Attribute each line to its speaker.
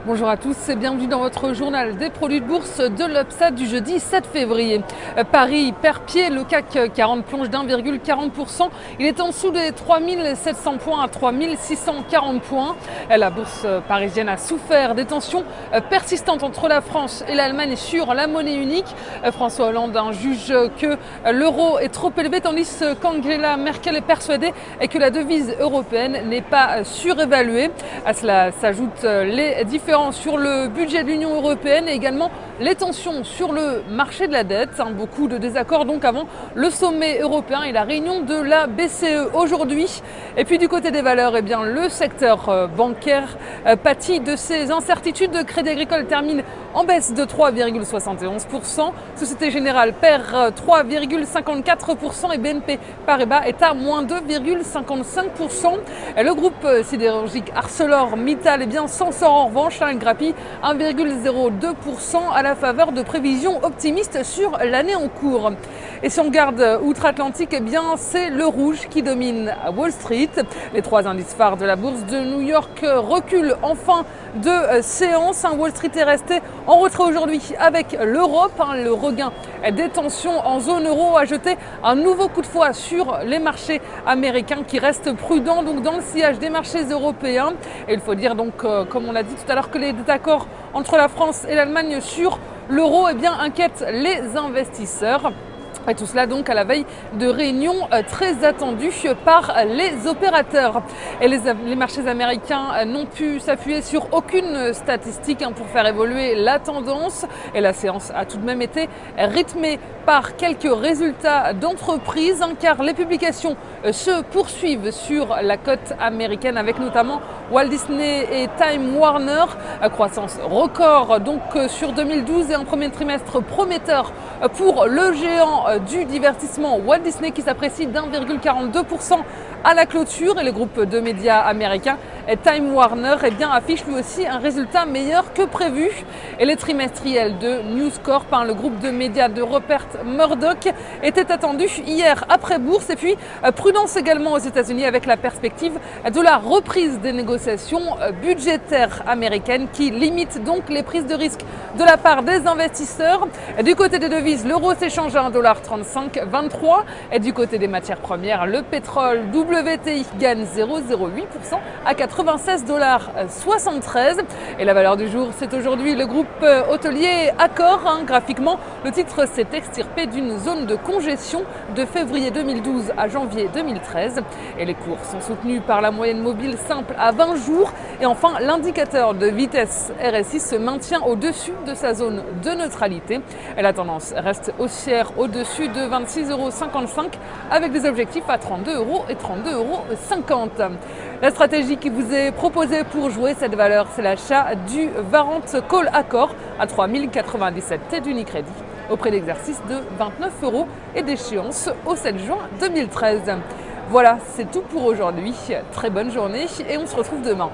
Speaker 1: Bonjour à tous et bienvenue dans votre journal des produits de bourse de l'Upside du jeudi 7 février. Paris perd pied, le CAC 40 plonge d'1,40%. Il est en dessous des 3700 points à 3640 points. La bourse parisienne a souffert des tensions persistantes entre la France et l'Allemagne sur la monnaie unique. François Hollande juge que l'euro est trop élevé tandis qu'Angela Merkel est persuadée que la devise européenne n'est pas surévaluée. À cela s'ajoutent les différences sur le budget de l'Union européenne et également les tensions sur le marché de la dette. Beaucoup de désaccords donc avant le sommet européen et la réunion de la BCE aujourd'hui. Et puis du côté des valeurs, le secteur bancaire pâtit de ces incertitudes. Crédit Agricole termine en baisse de 3,71%. Société Générale perd 3,54% et BNP Paribas est à moins 2,55%. Le groupe sidérurgique ArcelorMittal s'en sort en revanche. Il grappille 1,02% à la faveur de prévisions optimistes sur l'année en cours. Et si on regarde outre-Atlantique, c'est le rouge qui domine à Wall Street. Les trois indices phares de la bourse de New York reculent en fin de séance. Wall Street est resté en retrait aujourd'hui avec l'Europe. Le regain des tensions en zone euro a jeté un nouveau coup de fouet sur les marchés américains qui restent prudents donc dans le sillage des marchés européens. Et il faut dire donc, comme on l'a dit tout à l'heure, que les désaccords entre la France et l'Allemagne sur l'euro inquiètent les investisseurs. Et tout cela donc à la veille de réunions très attendues par les opérateurs. Et les marchés américains n'ont pu s'appuyer sur aucune statistique pour faire évoluer la tendance. Et la séance a tout de même été rythmée par quelques résultats d'entreprise car les publications se poursuivent sur la cote américaine avec notamment Walt Disney et Time Warner. Croissance record donc sur 2012 et un premier trimestre prometteur pour le géant du divertissement Walt Disney qui s'apprécie d'1,42% à la clôture. Et le groupe de médias américain Time Warner affiche lui aussi un résultat meilleur que prévu. Et les trimestriels de News Corp, le groupe de médias de Rupert Murdoch, étaient attendus hier après bourse. Et puis prudence également aux États-Unis avec la perspective de la reprise des négociations budgétaires américaines qui limitent donc les prises de risque de la part des investisseurs. Du côté des devises, l'euro s'échange à 1,3523 $. Et du côté des matières premières, le pétrole WTI gagne 0,08% à 96,73 $. Et la valeur du jour, c'est aujourd'hui le groupe hôtelier Accor. Graphiquement, le titre s'est extirpé d'une zone de congestion de février 2012 à janvier 2013. Et les cours sont soutenus par la moyenne mobile simple à 20 jours. Et enfin, l'indicateur de vitesse RSI se maintient au-dessus de sa zone de neutralité. Et la tendance reste haussière au-dessus de 26,55 € avec des objectifs à 32 € et 32,50 €. La stratégie qui vous est proposée pour jouer cette valeur, c'est l'achat du Warrant Call Accor à 3097 T d'Unicredit au prix d'exercice de 29 € et d'échéance au 7 juin 2013. Voilà, c'est tout pour aujourd'hui. Très bonne journée et on se retrouve demain.